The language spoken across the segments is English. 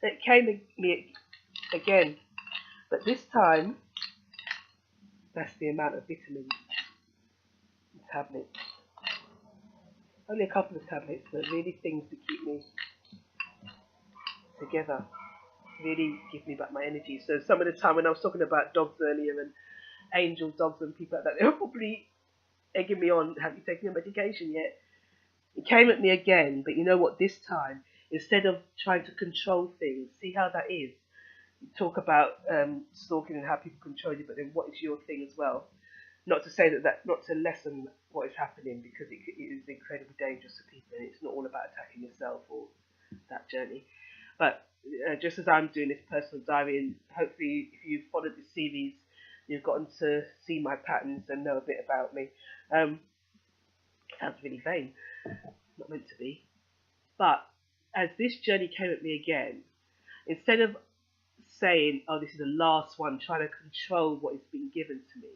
It came me again, but this time that's the amount of vitamins and tablets. Only a couple of tablets, but really things to keep me together, really give me back my energy. So some of the time when I was talking about dogs earlier and angel dogs and people like that, they were probably egging me on, have you taken your medication yet? It came at me again, but you know what, this time, instead of trying to control things, see how that is. You talk about stalking and how people control you, but then what is your thing as well? Not to say not to lessen what is happening, because it is incredibly dangerous to people, and it's not all about attacking yourself or that journey. But just as I'm doing this personal diary, and hopefully if you've followed the series, you've gotten to see my patterns and know a bit about me. Sounds really vain, not meant to be. But as this journey came at me again, instead of saying, oh, this is the last one, trying to control what is being given to me,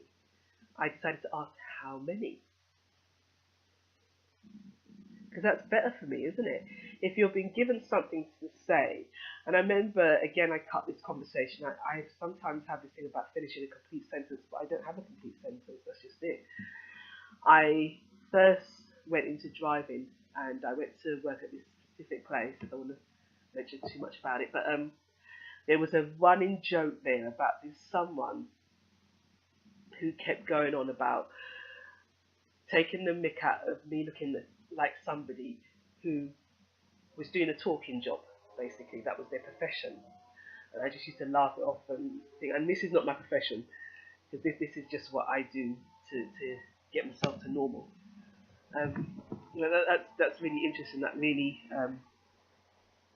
I decided to ask how many. Because that's better for me, isn't it? If you're being given something to say, and I remember, again, I cut this conversation, I sometimes have this thing about finishing a complete sentence, but I don't have a complete sentence, that's just it. I first went into driving, and I went to work at this specific place. I don't want to mention too much about it, but there was a running joke there about this someone who kept going on about taking the mick out of me looking like somebody who was doing a talking job, basically. That was their profession. And I just used to laugh it off and think, and this is not my profession, because this is just what I do to get myself to normal. You know, that's really interesting. That really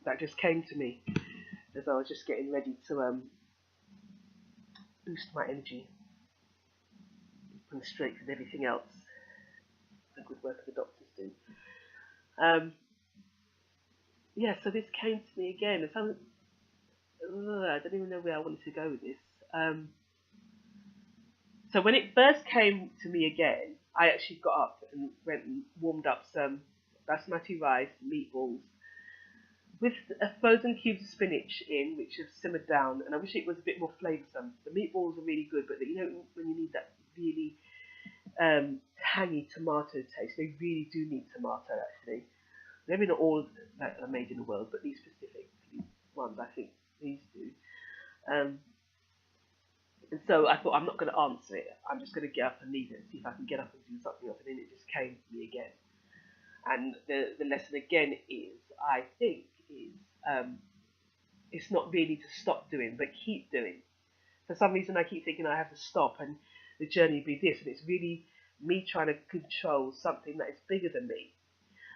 that just came to me as I was just getting ready to boost my energy and strengthen everything else. The good work the doctors do. Yeah, so this came to me again. I don't even know where I wanted to go with this. So when it first came to me again, I actually got up and went and warmed up some basmati rice, meatballs, with a frozen cubes of spinach in, which have simmered down, and I wish it was a bit more flavoursome. The meatballs are really good, but you know when you need that really tangy tomato taste, they really do need tomato actually. Maybe not all that are made in the world, but these specific ones, I think these do. And so I thought, I'm not going to answer it. I'm just going to get up and leave it and see if I can get up and do something else. And then it just came to me again. And the lesson again is, I think, is it's not really to stop doing, but keep doing. For some reason, I keep thinking I have to stop and the journey be this. And it's really me trying to control something that is bigger than me.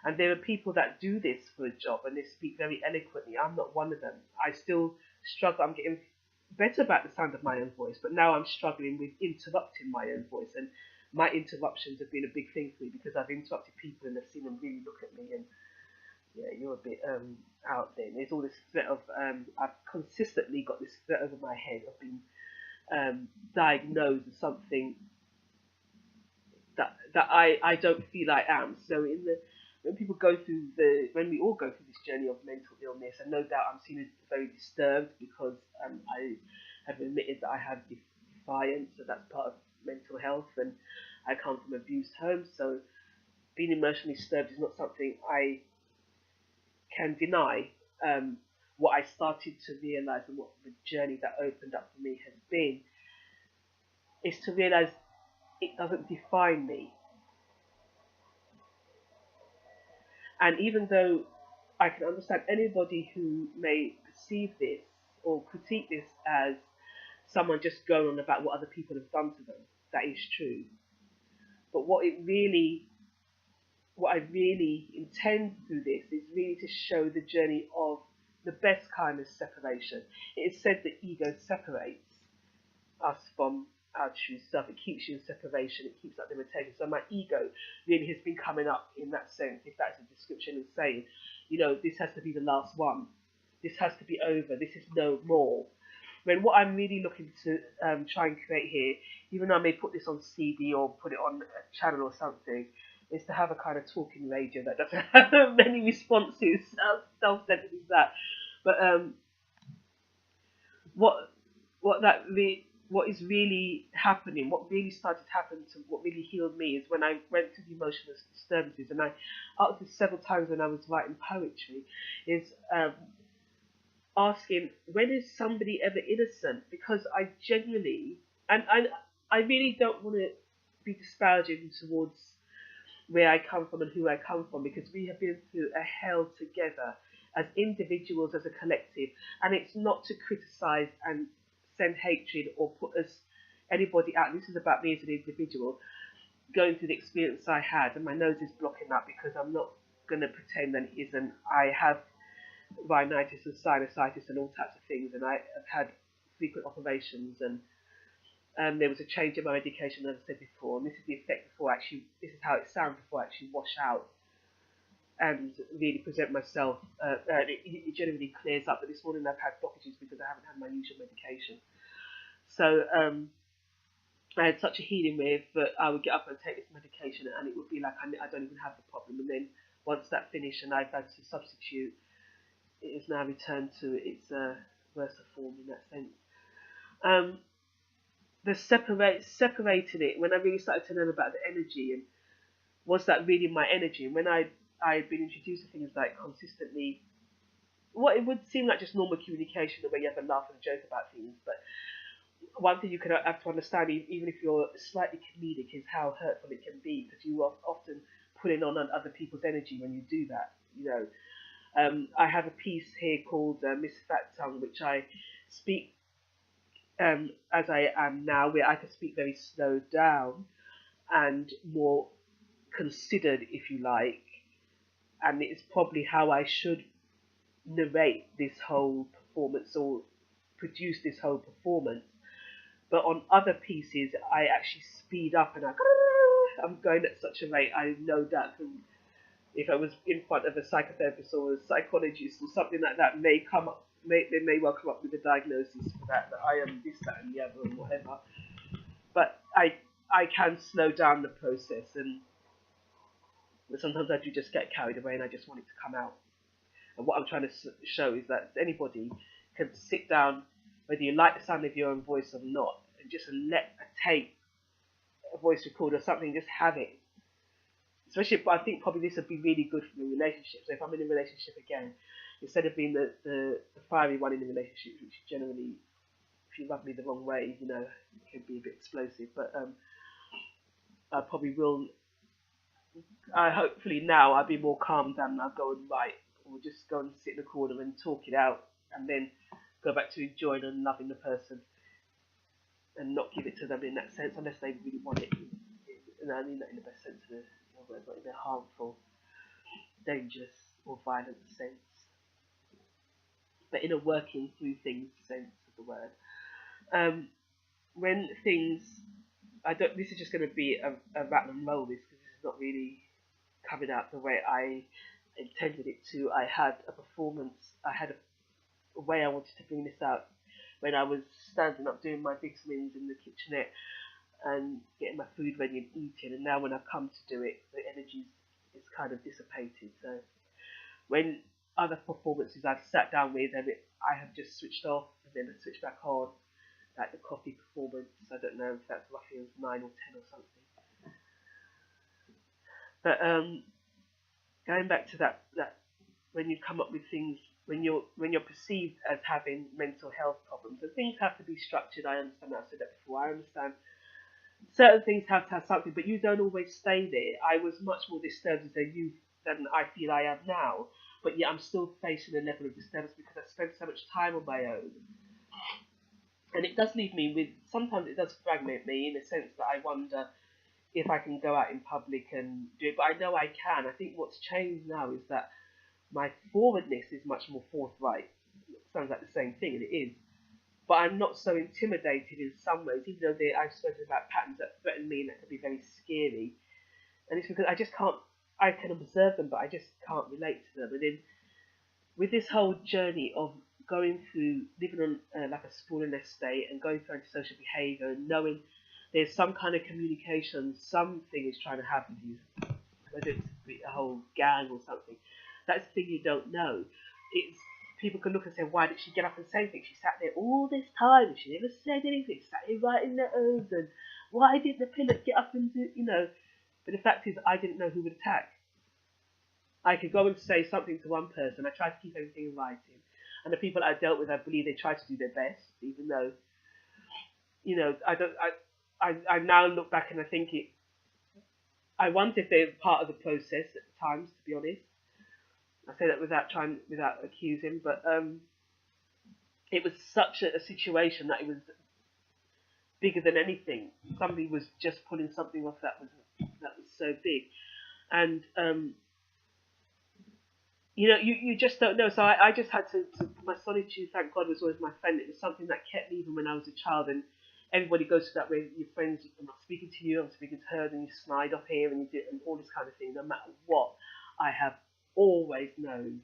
And there are people that do this for a job and they speak very eloquently. I'm not one of them. I still struggle. I'm getting better about the sound of my own voice, but now I'm struggling with interrupting my own voice. And my interruptions have been a big thing for me because I've interrupted people and I've seen them really look at me and, yeah, you're a bit out there. And there's all this threat of, I've consistently got this threat over my head of being diagnosed as something that I don't feel I am. So when people go through when we all go through this journey of mental illness, and no doubt I'm seen as very disturbed because I have admitted that I have defiance, so that's part of mental health, and I come from abused homes, so being emotionally disturbed is not something I can deny. What I started to realise and what the journey that opened up for me has been is to realise it doesn't define me. And even though I can understand anybody who may perceive this or critique this as someone just going on about what other people have done to them, that is true. But what I really intend through this is really to show the journey of the best kind of separation. It is said that ego separates us from our true self. It keeps you in separation. It keeps that limitation. So my ego really has been coming up in that sense, if that's a description, and saying, you know, this has to be the last one. This has to be over. This is no more. When what I'm really looking to try and create here, even though I may put this on CD or put it on a channel or something, is to have a kind of talking radio that doesn't have many responses, self-centered as that. But what what is really happening, what really started to happen to what really healed me is when I went through the emotional disturbances, and I asked this several times when I was writing poetry, is asking when is somebody ever innocent? Because I genuinely, and I really don't want to be disparaging towards where I come from and who I come from, because we have been through a hell together as individuals, as a collective, and it's not to criticize and send hatred or put us anybody out. This is about me as an individual going through the experience I had, and my nose is blocking up because I'm not going to pretend that it isn't. I have rhinitis and sinusitis and all types of things, and I have had frequent operations, and there was a change in my medication, as I said before, and this is the effect before actually, this is how it sounds before I actually wash out and really present myself. It generally clears up, but this morning I've had blockages because I haven't had my usual medication. So I had such a healing wave that I would get up and take this medication, and it would be like I don't even have the problem. And then once that finished and I've had to substitute, it is now returned to its worst form in that sense. The separating it, when I really started to learn about the energy, and was that really my energy? And when I'd been introduced to things like consistently, what it would seem like just normal communication, the way you have a laugh and a joke about things, but one thing you can have to understand, even if you're slightly comedic, is how hurtful it can be, because you are often putting on other people's energy when you do that. You know, I have a piece here called Miss Fat Tongue, which I speak as I am now, where I can speak very slowed down and more considered, if you like, and it's probably how I should narrate this whole performance or produce this whole performance. But on other pieces, I actually speed up and I'm going at such a rate. I know that if I was in front of a psychotherapist or a psychologist or something like that, they may well come up with a diagnosis for that I am this, that, and the other, and whatever. But I can slow down the process, and sometimes I do just get carried away, and I just want it to come out. And what I'm trying to show is that anybody can sit down, whether you like the sound of your own voice or not, and just let a tape, a voice recorder or something, just have it. Especially, I think probably this would be really good for a relationship. So if I'm in a relationship again, instead of being the fiery one in the relationship, which generally, if you rub me the wrong way, you know, it can be a bit explosive. But I probably will. Hopefully now I'll be more calm down, and I'll go and write, or just go and sit in the corner and talk it out, and then go back to enjoying and loving the person, and not give it to them in that sense unless they really want it. And I mean that in the best sense of the word, not in a harmful, dangerous, or violent sense, but in a working through things sense of the word. When things, this is just going to be a rattle and roll, because this is not really coming out the way I intended it to. I had a performance, I had a way I wanted to bring this out when I was standing up doing my big swings in the kitchenette and getting my food ready and eating, and now when I've come to do it, the energy is kind of dissipated. So when other performances I've sat down with, and I have just switched off and then I switch back on, like the coffee performance, I don't know if that's roughly 9 or 10 or something. But going back to that when you come up with things, when you're perceived as having mental health problems, and things have to be structured. I understand that. I've said that before. I understand certain things have to have something, but you don't always stay there. I was much more disturbed as a youth than I feel I am now, but yet I'm still facing a level of disturbance because I spent so much time on my own. And it does leave me with, sometimes it does fragment me in a sense that I wonder if I can go out in public and do it, but I know I can. I think what's changed now is that my forwardness is much more forthright. It sounds like the same thing, and it is. But I'm not so intimidated in some ways, even though I've spoken about patterns that threaten me and that can be very scary. And it's because I just can't, I can observe them, but I just can't relate to them. And then with this whole journey of going through, living on like a sprawling estate and going through antisocial behaviour and knowing there's some kind of communication, something is trying to have with you, whether it's a whole gang or something. That's the thing you don't know. It's people can look and say, why did she get up and say anything? She sat there all this time and she never said anything. She sat there writing letters, and why didn't the pilot get up and do, But the fact is, I didn't know who would attack. I could go and say something to one person. I tried to keep everything in writing. And the people I dealt with, I believe they tried to do their best, even though, I now look back and I think I wonder if they're part of the process at the times, to be honest. I say that without accusing, but it was such a situation that it was bigger than anything. Somebody was just pulling something off that was so big, and you just don't know. So I just had to my solitude, thank God, was always my friend. It was something that kept me even when I was a child. And everybody goes through that way. Your friends, I'm not speaking to you, I'm speaking to her, and you snide off here and you do and all this kind of thing. No matter what, I have always known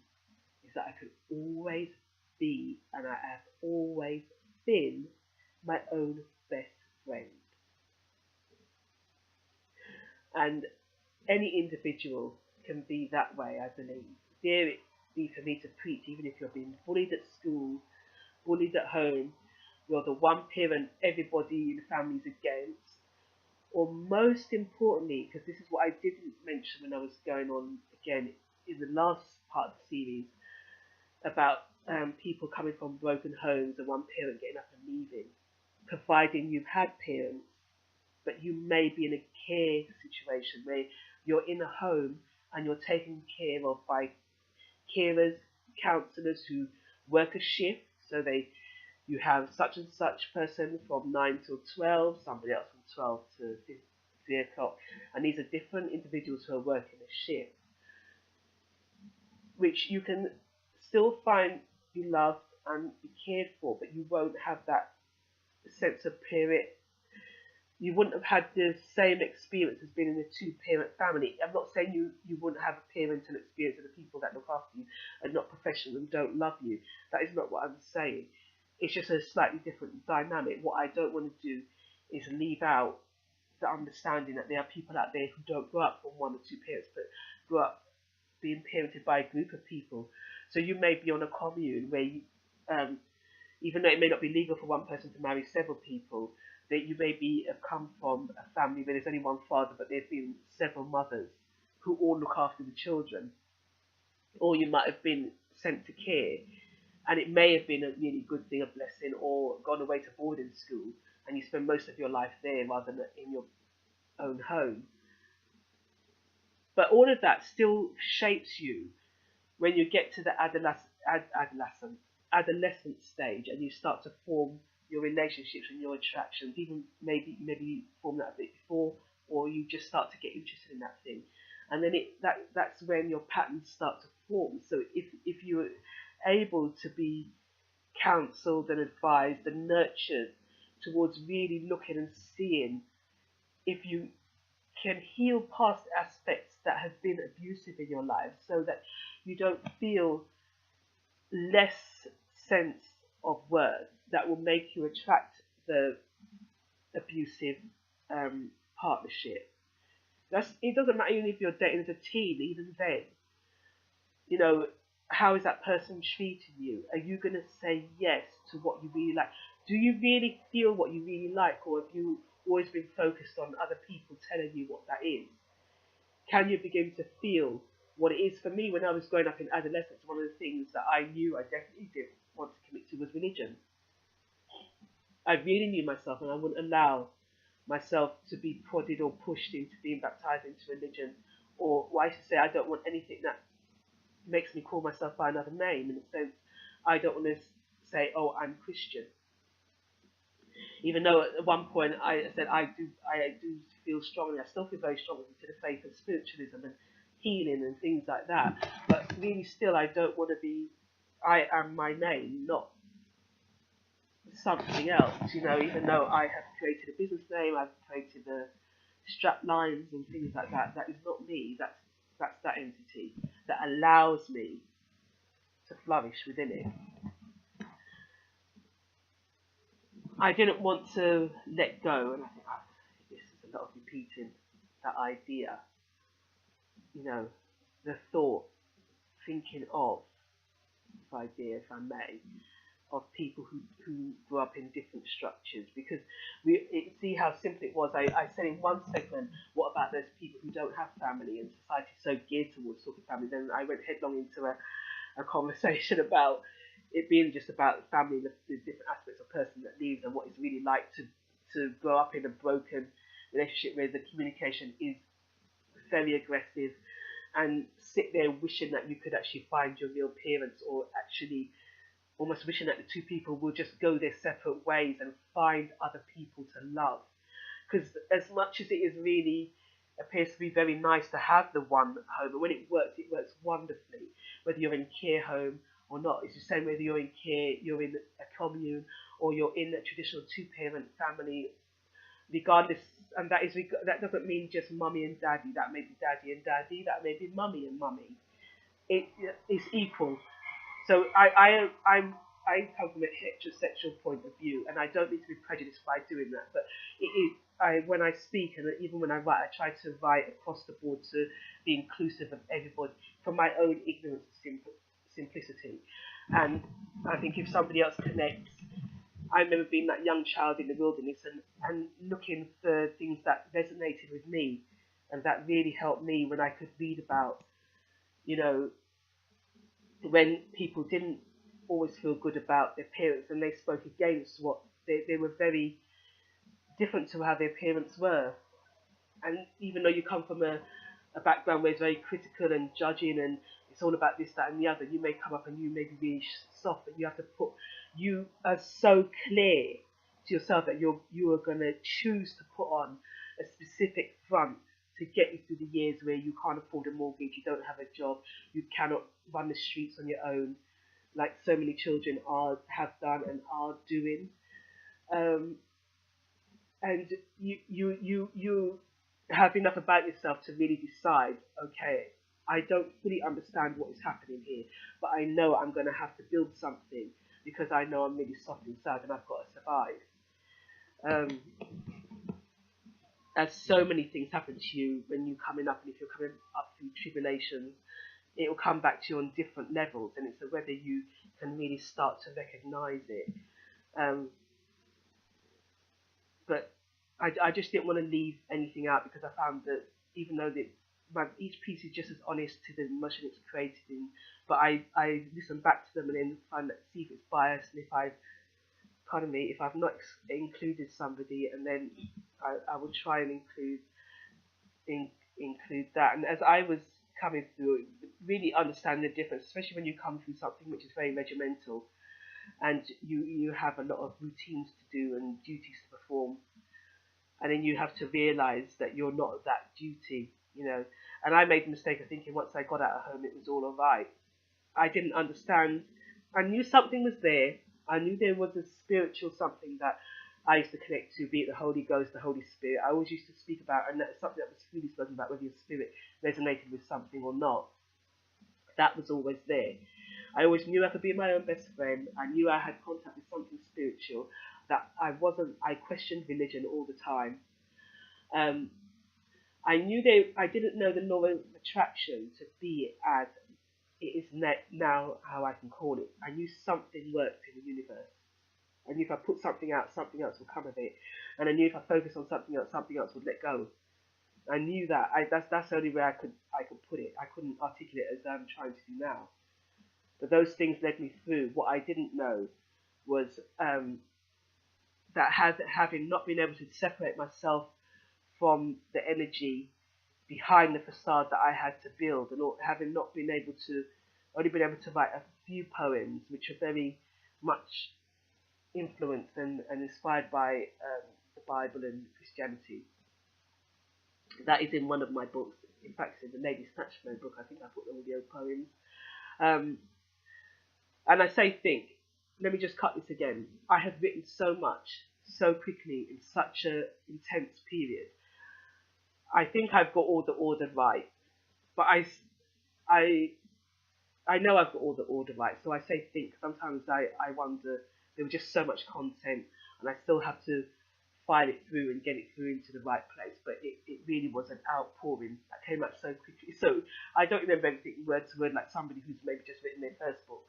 is that I could always be, and I have always been, my own best friend. And any individual can be that way, I believe. Dare it be for me to preach, even if you're being bullied at school, bullied at home, you're the one parent everybody in the family's against, or most importantly, because this is what I didn't mention when I was going on again in the last part of the series, about people coming from broken homes and one parent getting up and leaving, providing you've had parents, but you may be in a care situation where you're in a home and you're taken care of by carers, counsellors who work a shift, so you have such and such person from 9 till 12, somebody else from 12 to 3 o'clock, and these are different individuals who are working a shift, which you can still find be loved and be cared for, but you won't have that sense of parent. You wouldn't have had the same experience as being in a two-parent family. I'm not saying you wouldn't have a parental experience of the people that look after you are not professional and don't love you. That is not what I'm saying. It's just a slightly different dynamic. What I don't want to do is leave out the understanding that there are people out there who don't grow up from one or two parents, but grow up being parented by a group of people. So you may be on a commune where you, even though it may not be legal for one person to marry several people, that you may have come from a family where there's only one father, but there's been several mothers who all look after the children. Or you might have been sent to care, and it may have been a really good thing, a blessing, or gone away to boarding school, and you spend most of your life there rather than in your own home. But all of that still shapes you when you get to the adolescent stage, and you start to form your relationships and your attractions, even maybe you form that a bit before, or you just start to get interested in that thing, and then that's when your patterns start to form. So if you're able to be counselled and advised and nurtured towards really looking and seeing if you can heal past aspects that have been abusive in your life, so that you don't feel less sense of worth that will make you attract the abusive partnership. It doesn't matter even if you're dating as a teen, even then. How is that person treating you? Are you going to say yes to what you really like? Do you really feel what you really like, or have you always been focused on other people telling you what that is? Can you begin to feel what it is? For me, when I was growing up in adolescence, one of the things that I knew I definitely didn't want to commit to was religion. I really knew myself, and I wouldn't allow myself to be prodded or pushed into being baptized into religion, or what I should say, I don't want anything that makes me call myself by another name. In a sense, I don't want to say, "Oh, I'm Christian." Even though at one point I said I do feel strongly, I still feel very strongly to the faith of spiritualism and healing and things like that. But really, still, I don't want to be. I am my name, not something else. Even though I have created a business name, I've created the strap lines and things like that. That is not me. That's that entity that allows me to flourish within it. I didn't want to let go, and I think this is a lot of repeating that idea. The thought, thinking of, brief idea, if I may, of people who grew up in different structures, because see how simple it was. I said in one segment, what about those people who don't have family, and society is so geared towards talking family. Then I went headlong into a conversation about it being just about family, the different aspects of person that leaves, and what it's really like to grow up in a broken relationship where the communication is very aggressive, and sit there wishing that you could actually find your real parents, or actually almost wishing that the two people will just go their separate ways and find other people to love. Because as much as it is really appears to be very nice to have the one home, and when it works wonderfully, whether you're in care home or not. It's the same whether you're in care, you're in a commune, or you're in a traditional two-parent family, regardless. And that doesn't mean just mummy and daddy. That may be daddy and daddy. That may be mummy and mummy. It's equal. So I come from a heterosexual point of view, and I don't need to be prejudiced by doing that. But when I speak, and even when I write, I try to write across the board to be inclusive of everybody, from my own ignorance and simplicity. And I think if somebody else connects, I remember being that young child in the wilderness and looking for things that resonated with me, and that really helped me when I could read about, when people didn't always feel good about their parents, and they spoke against what they were very different to how their parents were. And even though you come from a background where it's very critical and judging, and it's all about this, that, and the other, you may come up and you may be really soft, but you are so clear to yourself that you are going to choose to put on a specific front to get you through the years where you can't afford a mortgage, you don't have a job, you cannot run the streets on your own, like so many children have done and are doing. And you have enough about yourself to really decide, okay, I don't fully understand what is happening here, but I know I'm going to have to build something, because I know I'm really soft inside and I've got to survive. As so many things happen to you when you're coming up, and if you're coming up through tribulations, it will come back to you on different levels, and it's whether you can really start to recognise it. But I just didn't want to leave anything out, because I found that even though each piece is just as honest to the emotion it's created in, but I listen back to them and then see if it's biased, and if I've not included somebody, and then I will try and include that. And as I was coming through, really understand the difference, especially when you come through something which is very regimental, and you have a lot of routines to do and duties to perform, and then you have to realise that you're not that duty, And I made the mistake of thinking once I got out of home it was all alright. I didn't understand. I knew something was there. I knew there was a spiritual something that I used to connect to, be it the Holy Ghost, the Holy Spirit. I always used to speak about, and that's something that was freely spoken about, whether your spirit resonated with something or not. That was always there. I always knew I could be my own best friend. I knew I had contact with something spiritual. That I questioned religion all the time. I didn't know the law of attraction to be as it is now, how I can call it. I knew something worked in the universe. I knew if I put something out, something else would come of it. And I knew if I focused on something else would let go. I knew that. That's the only way I could put it. I couldn't articulate it as I'm trying to do now. But those things led me through. What I didn't know was that having not been able to separate myself from the energy behind the facade that I had to build, and having not been able to, only been able to write a few poems which are very much influenced and inspired by the Bible and Christianity. That is in one of my books. In fact, it's in the Lady Snatchman book. I think I put all the old poems. And I say think. Let me just cut this again. I have written so much, so quickly, in such an intense period. I think I've got all the order right, but I know I've got all the order right, so I say think. Sometimes I wonder, there was just so much content, and I still have to file it through and get it through into the right place, but it really was an outpouring that came out so quickly. So I don't remember everything word to word like somebody who's maybe just written their first book,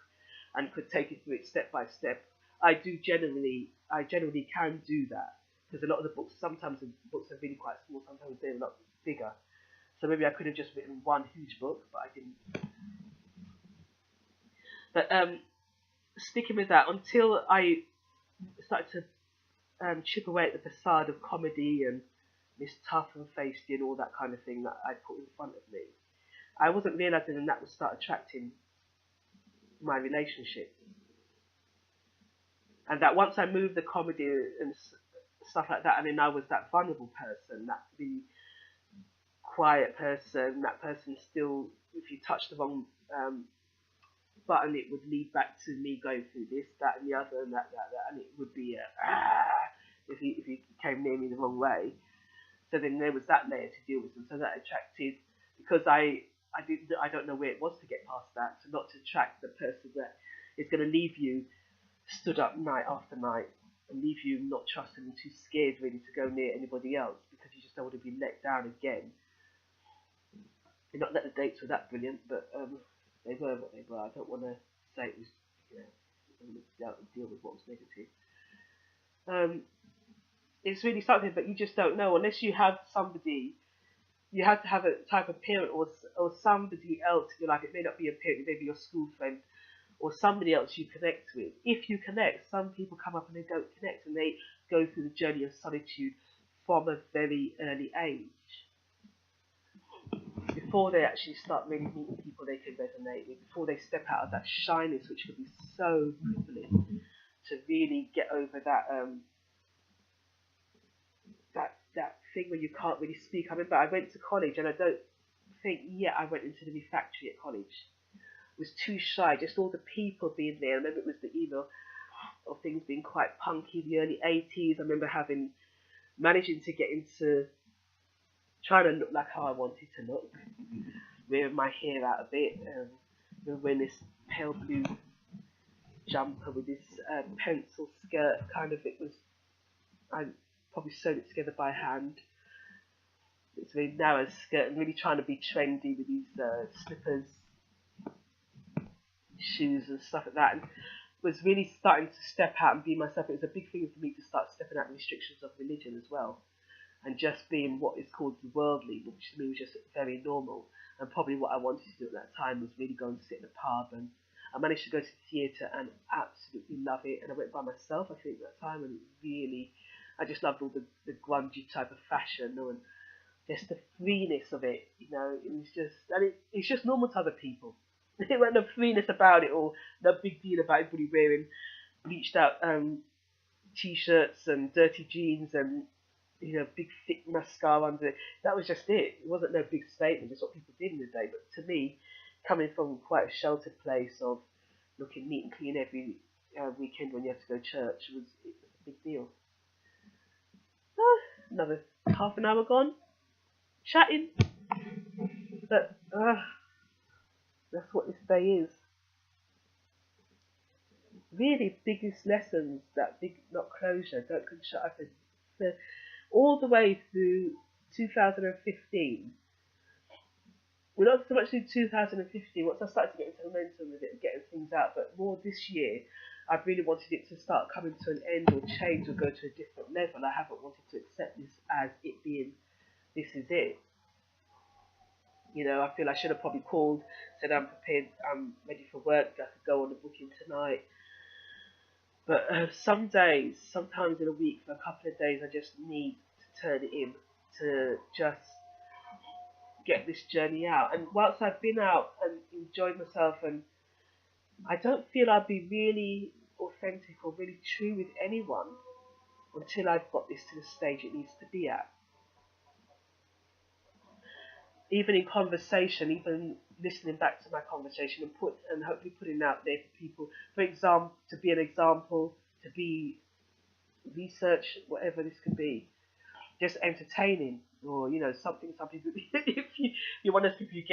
and could take it through it step by step, I generally can do that because a lot of the books, sometimes the books are really quite small, sometimes they're a lot bigger. So maybe I could have just written one huge book, but I didn't. But sticking with that until I started to chip away at the facade of comedy and Miss Tough and Feisty and all that kind of thing that I put in front of me, I wasn't realizing that would start attracting my relationship. And that once I moved the comedy and stuff like that, and then I was that vulnerable person, that really quiet person, that person still, if you touch the wrong button, it would lead back to me going through this, that, and the other, and that, and it would be if you came near me the wrong way. So then there was that layer to deal with, and so that attracted, because I don't know where it was to get past that, so not to attract the person that is going to leave you stood up night after night and leave you not trusting and too scared really to go near anybody else because you just don't want to be let down again. And not that the dates were that brilliant, but they were what they were. I don't want to say it was, I don't deal with what was negative. It's really something, but you just don't know unless you have somebody. You have to have a type of parent or somebody else in your life. It may not be a parent, it may be your school friend or somebody else you connect with. If you connect, some people come up and they don't connect and they go through the journey of solitude from a very early age. Before they actually start really meeting people they can resonate with, before they step out of that shyness, which can be so crippling, to really get over that that thing where you can't really speak. I remember I went to college and I don't think yet I went into the refectory at college. I was too shy, just all the people being there. I remember it was the email of things being quite punky in the early 80s. I remember managing to get into trying to look like how I wanted to look, wearing my hair out a bit, wearing this pale blue jumper with this pencil skirt, kind of, I probably sewed it together by hand. It's a very narrow skirt and really trying to be trendy with these slippers, shoes and stuff like that, and was really starting to step out and be myself. It was a big thing for me to start stepping out of restrictions of religion as well, and just being what is called worldly, which to me was just very normal. And probably what I wanted to do at that time was really go and sit in a pub, and I managed to go to the theatre and absolutely love it. And I went by myself, I think, at that time, and really, I just loved all the grungy type of fashion and just the freeness of it. It was just, and it's just normal to other people. There wasn't no freeness about it, or no big deal about everybody wearing bleached out t-shirts and dirty jeans and big thick mascara under it. That was just it. It wasn't no big statement, just what people did in the day. But to me, coming from quite a sheltered place of looking neat and clean every weekend when you have to go to church, it was a big deal. Another half an hour gone, chatting. But that's what this day is. Really, biggest lessons, that big, not closure, don't shut up. All the way through 2015. Well, not so much through 2015, once I started to get into momentum with it and getting things out, but more this year, I've really wanted it to start coming to an end or change or go to a different level. I haven't wanted to accept this as it being, this is it. I feel I should have probably called, said I'm prepared, I'm ready for work, I could go on the booking tonight. But some days, sometimes in a week, for a couple of days, I just need to turn it in to just get this journey out. And whilst I've been out and enjoyed myself, and I don't feel I'll be really authentic or really true with anyone until I've got this to the stage it needs to be at. Even in conversation, even listening back to my conversation and hopefully putting out there for people, for example, to be an example, to be research, whatever this could be, just entertaining, or something. Some people, if you want to, if you get